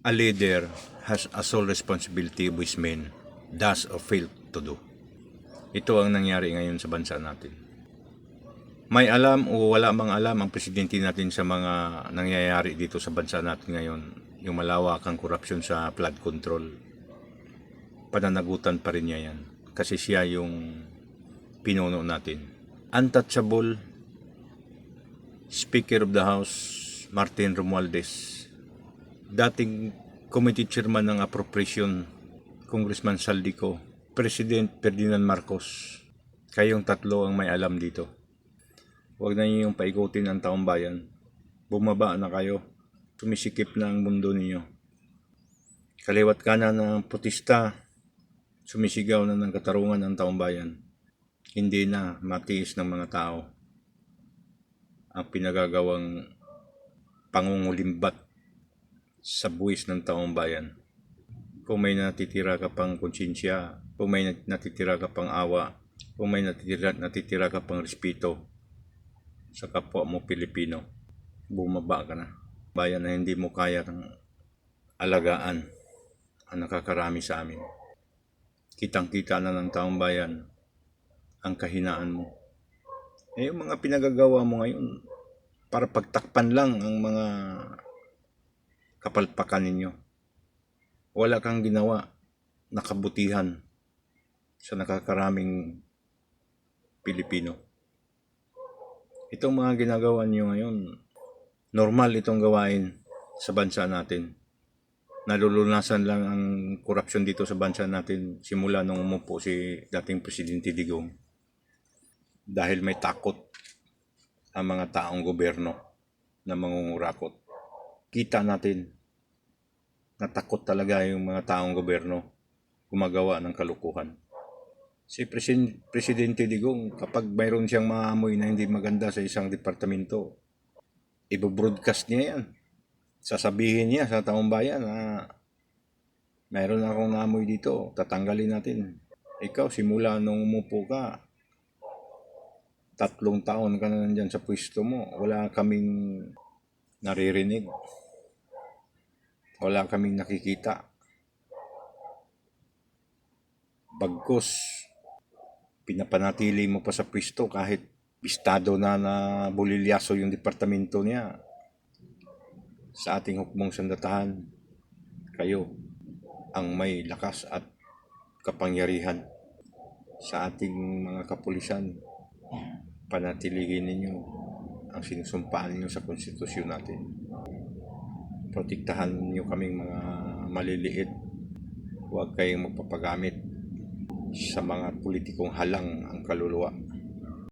A leader has a sole responsibility of his men does or fail to do. Ito ang nangyari ngayon sa bansa natin. May alam o wala mang alam ang presidente natin sa mga nangyayari dito sa bansa natin ngayon, yung malawakang korupsyon sa flood control, pananagutan pa rin niya yan. Kasi siya yung pinuno natin. Untouchable Speaker of the House, Martin Romualdez, dating committee chairman ng appropriation, Congressman Saldico, President Ferdinand Marcos. Kayong tatlo ang may alam dito. Huwag na niyo yung paikutin ang taong bayan. Bumaba na kayo. Sumisikip na ang mundo ninyo. Kaliwat kanan ng protesta, sumisigaw na ng katarungan ang taong bayan. Hindi na matiis ng mga tao ang pinagagawang pangungulimbat sa buwis ng taong bayan. Kung may natitira ka pang konsensya, kung may natitira ka pang awa, kung may natitira ka pang respeto sa kapwa mo Pilipino, bumaba ka na. Bayan na hindi mo kaya ng alagaan ang nakakarami sa amin. Kitang-kita na ng taong bayan ang kahinaan mo. Yung mga pinagagawa mo ngayon, para pagtakpan lang ang mga kapalpakan ninyo. Wala kang ginawa na kabutihan sa nakakaraming Pilipino. Itong mga ginagawa niyo ngayon, normal itong gawain sa bansa natin. Nalulunasan lang ang korupsyon dito sa bansa natin simula nung umupo si dating Presidente Digong. Dahil may takot ang mga taong gobyerno na mangungurakot. Kita natin na takot talaga yung mga taong gobyerno gumagawa ng kalukuhan. Si Presidente Digong, kapag mayroon siyang maamoy na hindi maganda sa isang departamento, ibobroadcast niya yan. Sasabihin niya sa taong bayan na mayroon akong naamoy dito, tatanggalin natin. Ikaw, simula nung umupo ka, 3 taon ka na nandyan sa pwesto mo, wala kaming naririnig. Wala kaming nakikita. Bagkus, pinapanatili mo pa sa pwesto kahit bistado na bulilyaso yung departamento niya. Sa ating hukbong sandatahan, kayo ang may lakas at kapangyarihan. Sa ating mga kapulisan, panatilihin ninyo ang sinusumpaan ninyo sa konstitusyon natin. Protektahan niyo kaming mga maliliit. Huwag kayong magpapagamit sa mga politikong halang ang kaluluwa.